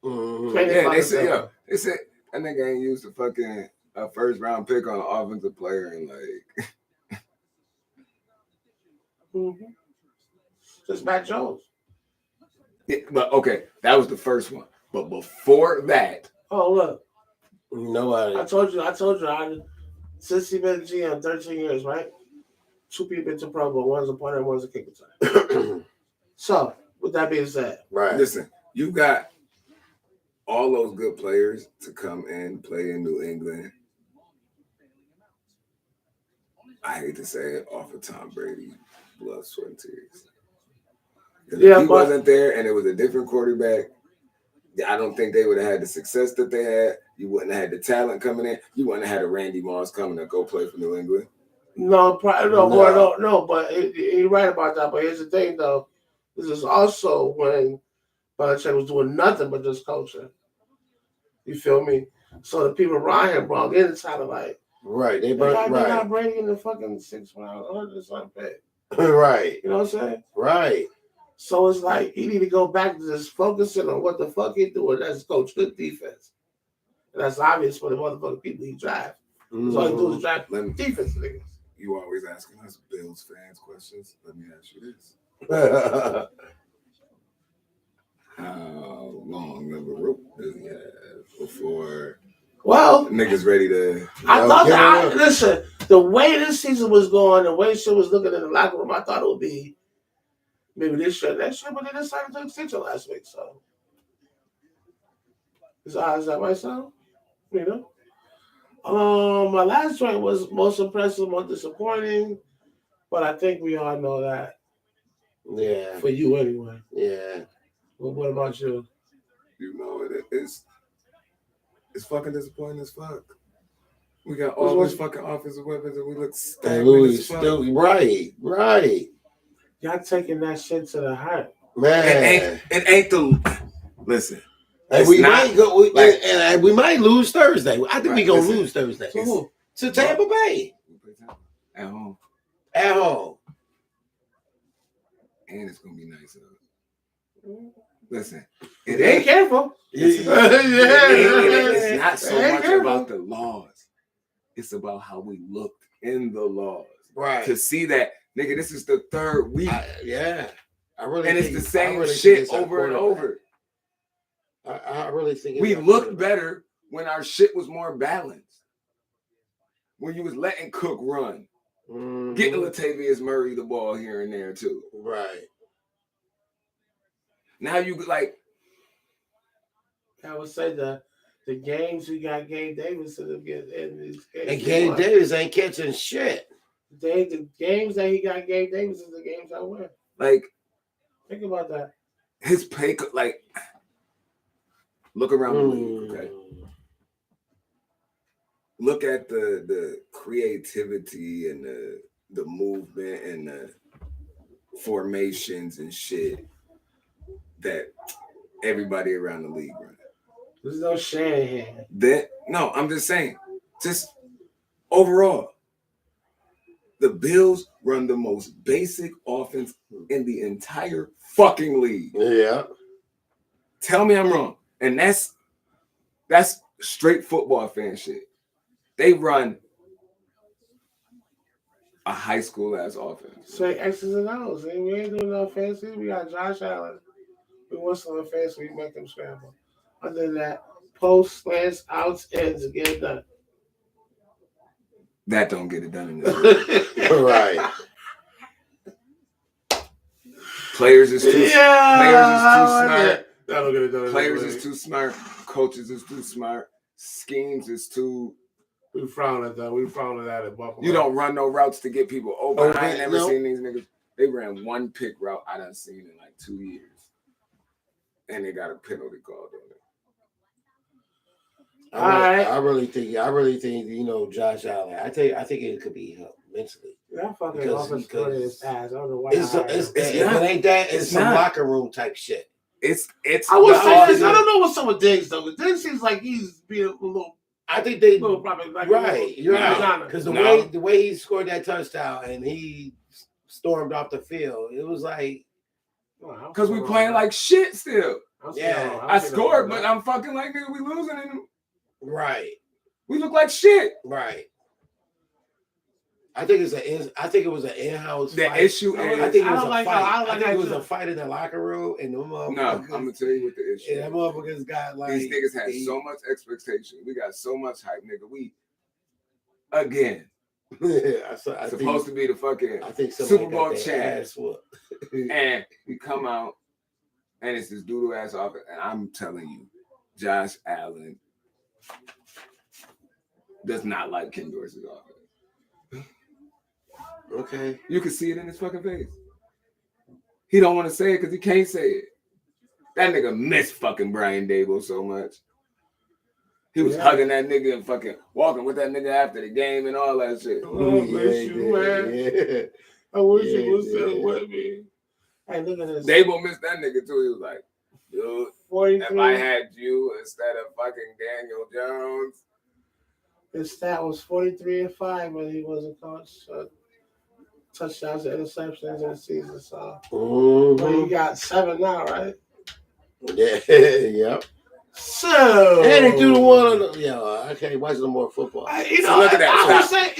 Mm-hmm. Yeah, they said that nigga ain't used a fucking first round pick on an offensive player and like Just Matt Jones. Yeah, but okay, that was the first one. But before that, oh look, nobody. I told you. Since he been GM 13 years, right? 2 people been to Pro Bowl. One's a punter, and one's a kicker. So, with that being said, right? Listen, you got all those good players to come and play in New England. I hate to say it, off of Tom Brady, blood, sweat, and tears. Yeah, if he wasn't there and it was a different quarterback, I don't think they would have had the success that they had. You wouldn't have had the talent coming in. You wouldn't have had a Randy Moss coming to go play for New England. No. But you're right about that. But here's the thing, though. This is also when Belichick was doing nothing but just coaching. You feel me? So the people around him brought in the talent, like, right. They got Brady in the fucking 6th round, 100 pick. Right. You know what I'm saying? Right. So it's like you need to go back to just focusing on what the fuck he doing. That's coach good defense. And that's obvious for the motherfucking people he drive. That's all he do is drive defense niggas. You always asking us Bills fans questions. Let me ask you this. How long of a rope does he have before niggas ready to... I thought that, listen, the way this season was going, the way shit was looking in the locker room, I thought it would be maybe this year, next year, but they decided to extension last week, so. As odd as that might sound, you know. My last joint was most impressive, most disappointing, but I think we all know that. Yeah. For you anyway. Yeah. Well, what about you? You know, it's fucking disappointing as fuck. We got all these fucking offensive weapons and we look stagnant as fuck. Right. Y'all taking that shit to the heart. Man. It ain't the... Listen. And we might lose Thursday. I think we're going to lose Thursday. To Tampa Bay. At home. And it's going to be nice. Listen. It ain't careful. It's not so much about the laws. It's about how we looked in the laws. Right. To see that, nigga, this is the 3rd week. It's the same shit over and over. I really think we looked better when our shit was more balanced. When you was letting Cook run. Getting Latavius Murray the ball here and there too. Right. Now you like... I would say the games we got Gabe Davis to get in these games. And Gabe Davis ain't catching shit. The games that he got Gabe Davis is the games I win. Like, think about that. His pay, like, look around the league, okay? Look at the creativity and the movement and the formations and shit that everybody around the league runs. There's no Shanahan. No, I'm just saying. Just overall, the Bills run the most basic offense in the entire fucking league. Yeah. Tell me I'm wrong. And that's straight football fan shit. They run a high school ass offense. Say X's and O's. We ain't doing no fancy. We got Josh Allen. We want something fancy. We make them scramble. Other than that, post, slants, outs, ends, and get it done. That don't get it done in this league. Right. Players is too smart. That'll get it done. Players is too smart. Coaches is too smart. Schemes is too... We frown at that. We frown at that at Buffalo. You don't run no routes to get people open. I ain't never seen these niggas. They ran one pick route I done seen in like 2 years. And they got a penalty called on it. I really think Josh Allen. I think it could be helped mentally. That fucking offense good as ass. I don't know why. If it ain't that, it's some locker room type shit. It's. I would say this. offense. I don't know what's up with Diggs though. Diggs seems like he's being a little. I think they Probably like right. You're right. Madonna. Because the way he scored that touchdown and he stormed off the field, it was like because we playing like shit still. Yeah, I scored, but I'm fucking like nigga, we losing and right. we look like shit. Right. I think it was an in-house The fight. issue is I think it was a like fight. how- I think it was a fight in the locker room, and them motherfuckers. no, I'm gonna tell you what the issue. And them motherfuckers got like these niggas had so much expectation. We got so much hype, nigga. We again supposed to be the fucking Super Bowl champ, and we come out and it's this doodle ass offense. And I'm telling you, Josh Allen does not like Ken Dorsey's offense. Okay, you can see it in his fucking face. He don't want to say it because he can't say it. That nigga missed fucking Brian Dable so much. He was hugging that nigga and fucking walking with that nigga after the game and all that shit. Oh, miss you, man. Yeah. I wish you was still with me. Hey, look at this. Dable missed that nigga too. He was like, dude, 43. if I had you instead of fucking Daniel Jones. His stat was 43-5 when he wasn't coached. Touchdowns and interceptions in the season. So but he got 7 now, right? Yeah, yep. So and he threw the one on the I can't watch no more football. So look at that. I would say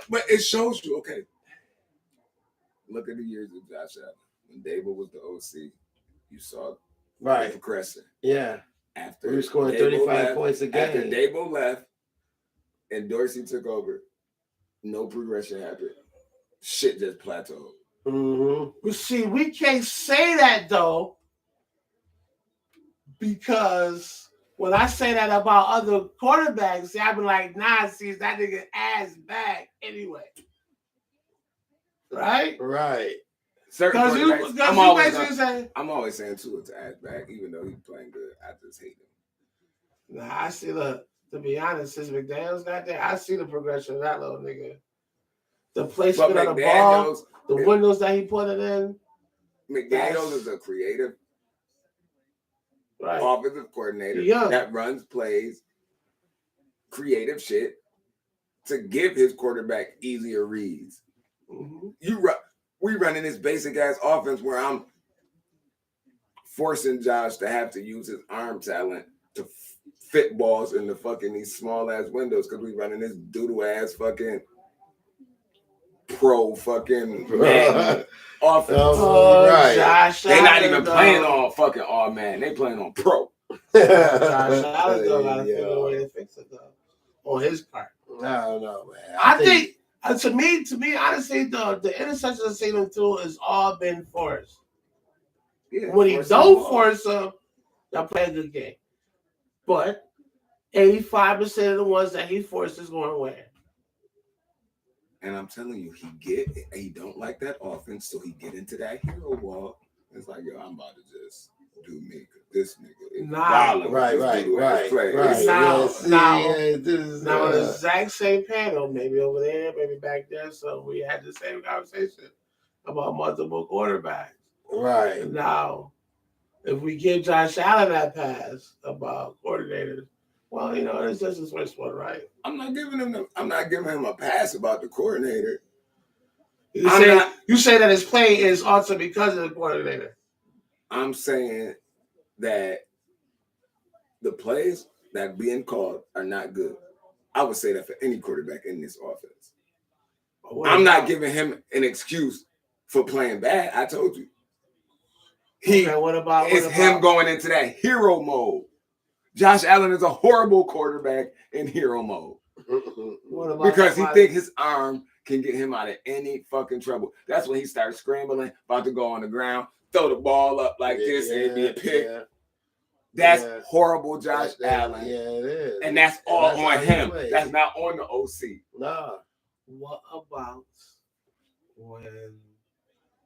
but it shows you, okay. Look at the years of Josh Allen. When Dable was the OC, you saw right progressing. Yeah. After we were scoring 35 points a game. After Dable left and Dorsey took over, no progression happened. Shit just plateaued. You see, we can't say that though, because when I say that about other quarterbacks, see, I be like, nah, see, that nigga ass back anyway. Right? Right. Certain quarterbacks, I'm always saying Tua to ass back, even though he's playing good. I just hate him. Nah, I see to be honest, since McDaniels got there, I see the progression of that little nigga. The placement of the ball, the windows that he put it in. McDaniels is a creative offensive coordinator that runs plays, creative shit to give his quarterback easier reads. We running this basic ass offense where I'm forcing Josh to have to use his arm talent to fit balls in the fucking these small ass windows because we running this doodle ass fucking pro fucking man offense. Right. Josh They're not even playing on fucking all man. They playing on pro. Josh Allen though gotta figure a way to fix it though. On his part. No, man. I think to me, honestly, the interception I've seen him through has all been forced. Yeah, when he don't force them, they'll play a good game. But 85% of the ones that he forced is going away. And I'm telling you, he don't like that offense, so he get into that hero wall. It's like, yo, I'm about to just do me. This nigga. Right. Now the exact same panel, maybe over there, maybe back there. So we had the same conversation about multiple quarterbacks. Right. Now, if we give Josh Allen that pass about coordinators, well, it's just his first one, right? I'm not giving him a pass about the coordinator. You say that his play is also because of the coordinator. I'm saying that the plays that being called are not good. I would say that for any quarterback in this offense. I'm not giving him an excuse for playing bad. I told you. It's him going into that hero mode. Josh Allen is a horrible quarterback in hero mode. Because he thinks his arm can get him out of any fucking trouble. That's when he starts scrambling, about to go on the ground, throw the ball up like this, and it'd be a pick. Yeah. That's horrible Josh Allen. Yeah, it is. And that's all on him. That's not on the OC. Nah. What about when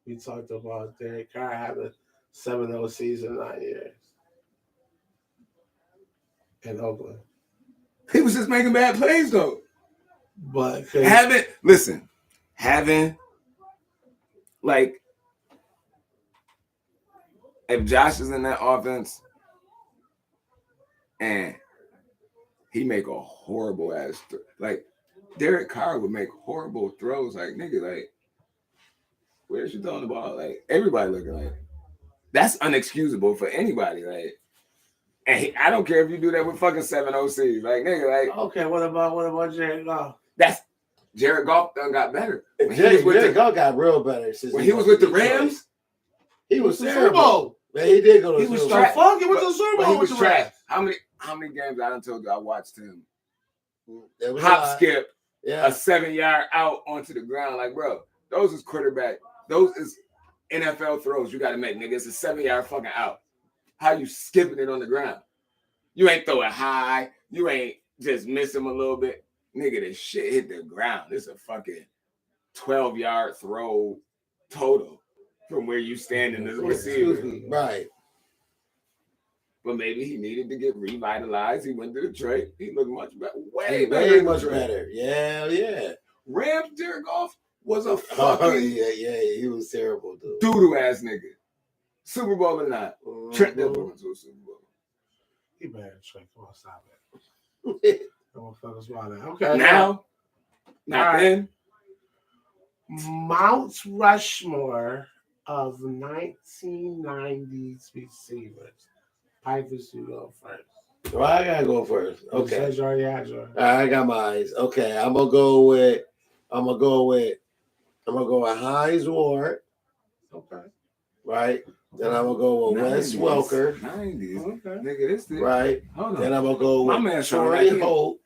we talked about Derek Carr having 7-0 season 9 years in Oakland? He was just making bad plays though. But having if Josh is in that offense and he make a horrible ass like Derek Carr would make horrible throws, like nigga, like where's you throwing the ball? Like everybody looking like that's unexcusable for anybody. Like, and I don't care if you do that with fucking 7 OCs. Like nigga, like okay. What about Jared Goff? that's Jared Goff done got better. Jared Goff got real better since when he was with the Rams. He was Super terrible. Bowl. Man, he did go to He the was Super so Bowl. fucking with the Super Bowl. He was with the trash. Rams. How many games I done told you I watched him It was hop a lot. skip Yeah. a 7-yard out onto the ground? Like, bro, those is quarterback. Those is NFL throws you got to make, nigga. It's a 7-yard fucking out. How you skipping it on the ground? You ain't throw it high. You ain't just miss him a little bit. Nigga, this shit hit the ground. It's a fucking 12-yard throw total from where you standing as a receiver. Right. But maybe he needed to get revitalized. He went to Detroit. He looked much better. Way much better. Yeah. Rams, Jared Goff was a Oh, fucking yeah. He was terrible, dude. doo-doo ass nigga. Super Bowl or not. Trent never went to a Super Bowl. He bad, Trent. Come on, stop it. Motherfuckers wild. Okay. Now, not All right. then. Mount Rushmore of 1990s receivers. Pipers, you go first. Well, I gotta go first. Okay. You already had yours. I got my eyes. Okay, I'm gonna go with Hines Ward, Okay. right? Then I'm gonna go with Wes 90s. Welker, 90s. Okay. Nigga, this thing. right? Hold on. Then I'm gonna go My with man sound Torrey like Holt,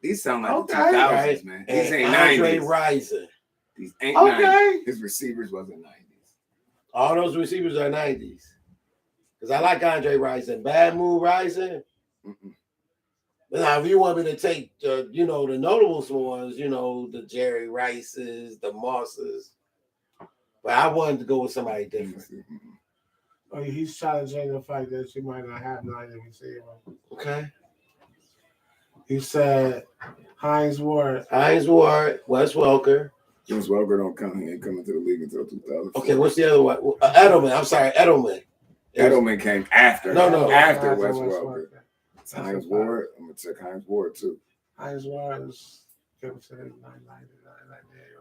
These sound like Okay. the 2000s, right? man. These and ain't Andre 90s. Rison. These ain't Okay. 90s. His receivers wasn't 90s. All those receivers are 90s. Because I like Andre Rison. Bad move Rison. Mm-mm. Now, if you want me to take, the notable ones, the Jerry Rices, the Mosses, but I wanted to go with somebody different. Mm-mm. Oh, he's challenging the fact that you might not have 90 receivers. Okay. He said Hines Ward. Hines Ward, Wes Welker. James Welker don't come. He ain't coming to the league until 2000. Okay, what's the other one? Edelman. I'm sorry, Edelman. Edelman came after. No. After Hines Wes Ward. Welker. It's Hines Ward. I'm gonna check Hines Ward too. Hines Ward is considered 990,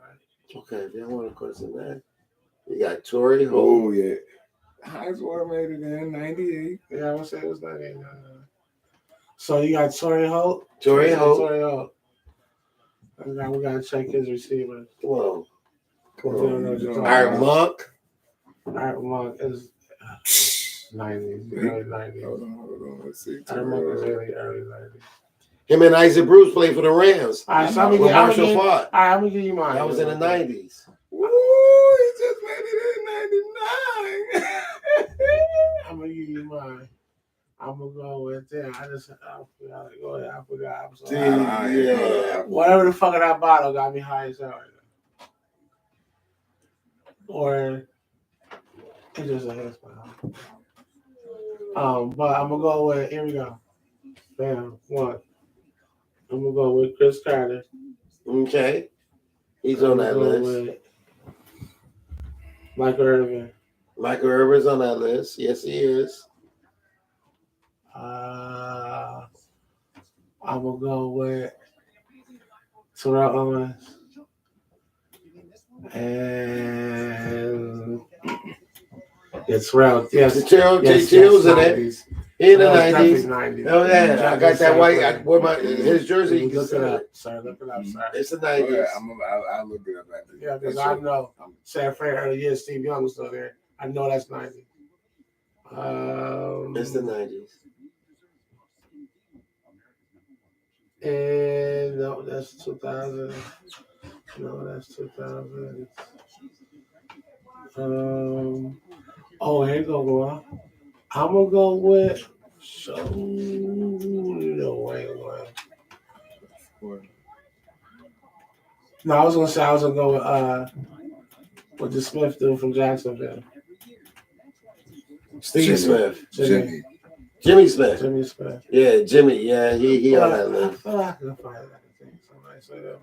right? Okay, then I want to question that. You got Torrey Holt. Oh yeah. Hines Ward made it in 98. Yeah, I would say it was 98. So you got Torrey Holt. Torrey Holt. We gotta check his receivers. Whoa. Art Monk. Art Monk is 90s, early 90s. Hold on. Let's see. Art Monk is early 90s. Him and Isaac Bruce played for the Rams. All right, so I'm With Marshall gonna Faulk. give you mine. That was in the 90s. Ooh, he just made it in 99. I'm gonna give you mine. I'm gonna go with that. I forgot. Go ahead. I forgot. I'm sorry. Yeah. Whatever the fuck of that bottle got me high as hell right now. Or it's just a hairstyle. But I'm gonna go with, here we go. Bam, one. I'm gonna go with Chris Carter. Okay. He's on that list. With Michael Irvin. Michael Irvin's on that list. Yes, he is. I'm gonna go with Terrell Owens. And Terrell. Yes. Terrell's in it. In the 90s. 90s. Oh, yeah. I got that white. I wore his jersey. Look it up, sir. Look it up, sir. It's the Oh, 90s. yeah, I'll look it up after. Yeah, because I know San Fran early years, Steve Young was still there. I know that's 90. It's the 90s. And no, that's 2000. No, that's 2000. Here you go, boy. I'm gonna go with No, I was gonna go with the Smith dude from Jacksonville. Steve Smith. Jimmy Smith. Jimmy Smith. Yeah, Jimmy. Yeah, he on that list. I feel like I can find that. Somebody say that.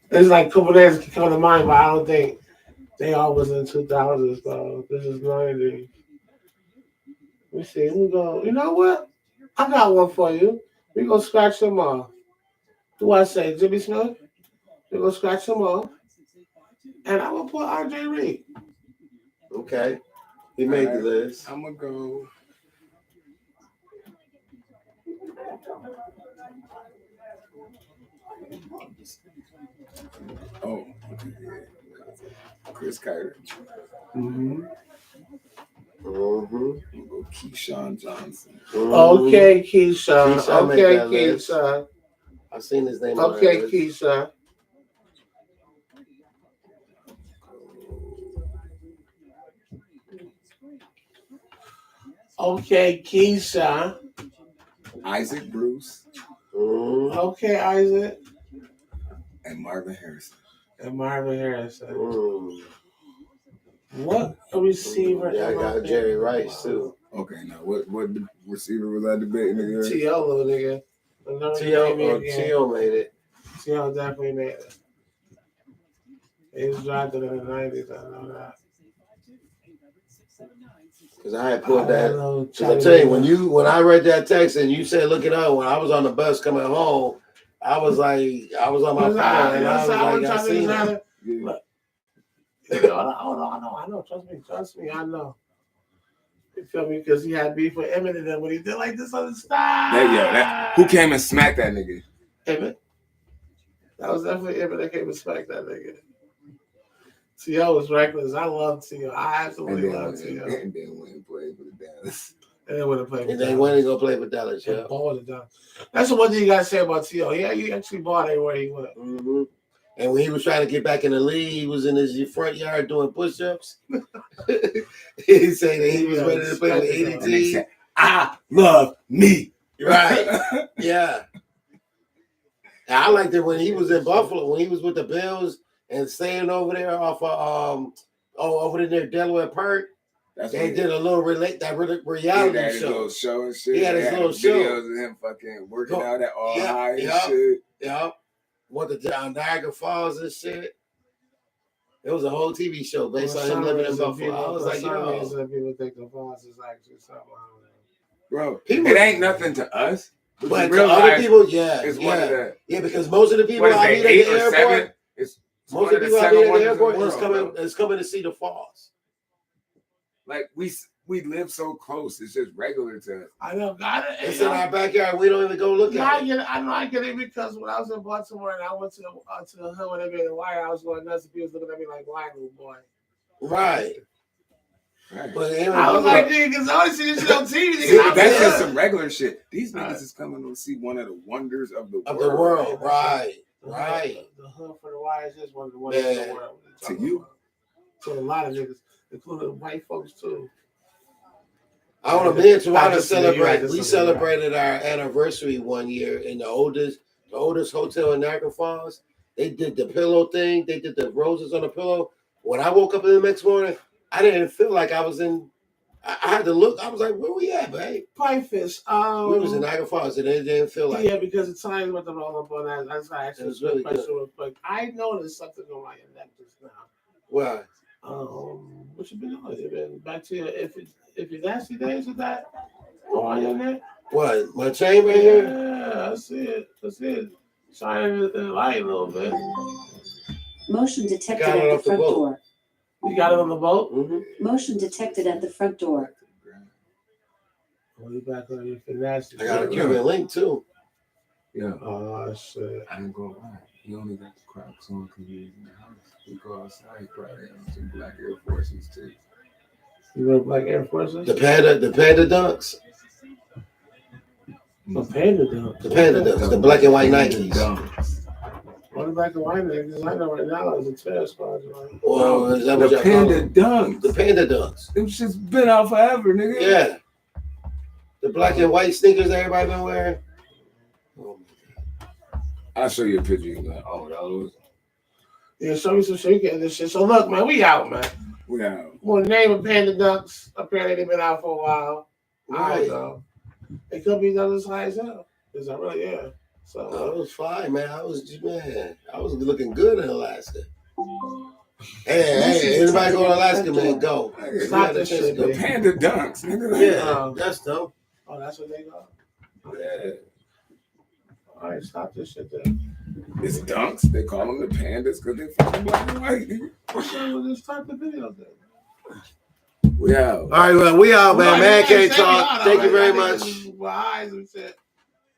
There's like a couple names that come to mind, but I don't think They all was in 2000s though. This is 90s. Let me see. We go. You know what? I got one for you. We gonna scratch them off. Who I say? Jimmy Smith. We gonna scratch them off, and I will put RJ Reed. Okay. He made the list. I'm gonna go. Oh, Chris Carter. Mm-hmm. I'm gonna go Keyshawn Johnson. Okay, Keyshawn. Keyshawn made Okay, that list. Keyshawn. I've seen his name. Okay, Keyshawn. Okay, Keyshawn. Isaac Bruce. Okay, Isaac. And Marvin Harrison. What a receiver. Yeah, I got Jerry Rice too. Okay, now what receiver was I debating again? T.O. little nigga. T.O. made it. T.O. definitely made it. He was drafted in the 90s, I know that. Because I had pulled that. Because I tell you, when I read that text and you said look it up, when I was on the bus coming home, I was on my phone and I was like, I seen it. I know. Trust me, I know. You feel me? Because he had beef with Emmett and when he did like this on the style. Who came and smacked that nigga? Emmett. That was definitely Emmett that came and smacked that nigga. T.O. was reckless. I love T.O. I absolutely love T.O. And then went and played for the Dallas. And then went and played for Dallas. And then went and go play for Dallas, yeah. That's the one thing you got to say about T.O. Yeah, he actually bought everywhere he went. Mm-hmm. And when he was trying to get back in the league, he was in his front yard doing push-ups. He said that he was ready to play with ADT. I love me. Right. Yeah. And I liked it when he was in Buffalo, when he was with the Bills and staying over there off of over there Delaware Park. They did a little reality show and shit. He had his little show. Videos of him fucking working out at all high and shit. Yeah. Went to Niagara Falls and shit. It was a whole TV show based on him living in Buffalo. I was like, people think the Falls is actually something. Bro, it ain't nothing to us. But to other people, yeah, because most of the people out here at the airport, most of the people out here at the airport is coming to see the Falls. Like we live so close, it's just regular to us. I know, got it. It's in our backyard. We don't even go look at it. I get it because when I was in Baltimore and I went to the hill when they made the wire, I was going nuts. People was looking at me like, "Why, little boy?" Right. But I was like, "Dude, because I only see this shit on TV." That's just some regular shit. These niggas is coming to see one of the wonders of the world. Right. The hood for the wire is just one of the wonders of the world. To you, to a lot of niggas, including white folks too. I want to be in Toronto celebrate. We celebrated our anniversary one year in the oldest hotel in Niagara Falls. They did the pillow thing. They did the roses on the pillow. When I woke up the next morning, I didn't feel like I was in. I had to look. I was like, "Where we at, babe?" Piefish. We was in Niagara Falls, and it didn't feel like. Yeah, because the time with the roll up on that. That's why I actually really real quick. I noticed something on my neck just now. What? What you been doing? You been back to your if it's nasty days with that on your neck? What? My chain right here? Yeah, I see it. Shining in the light a little bit. Motion detected at the front door. You got it on the boat? Mm-hmm. Motion detected at the front door. Oh, you back on your nasty. I got a Cuban link too. Yeah. Oh shit. I didn't go lie. He only got the Crocs on because he was in the house. He go outside, probably on some black Air Forces too. You wear black Air Forces? The panda dunks. The panda dunks. The panda dunks. The black and white Nikes. What about the white Nikes? I know right now is a trash spot. Well, is that the panda dunks. The panda dunks. Them shit's been out forever, nigga. Yeah. The black and white sneakers everybody been wearing. Oh my God. I'll show you a picture. You like, oh, those. Yeah, show me some shit. You get this shit. So look, man, we out, man. We out. Well, the name of Panda Dunks. Apparently they've been out for a while. Right. I don't know. It could be done as high as hell. Is that really? Yeah. So it was fine, man. I was looking good in Alaska. Hey, anybody go to Alaska, man, go. Stop this shit, The man. panda dunks, nigga. Yeah, that's dope. Oh, that's what they got. Yeah. All right, stop this shit then. It's dunks. They call them the pandas because they're fucking black and white, nigga. What's wrong with this type of video then? We out. All right, well, we out, man. Man can't Say talk. y'all, Thank you though, very right? much. My eyes and shit.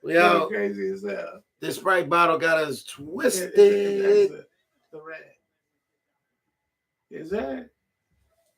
We out. Crazy as hell. This Sprite bottle got us twisted. It's the red. Is that?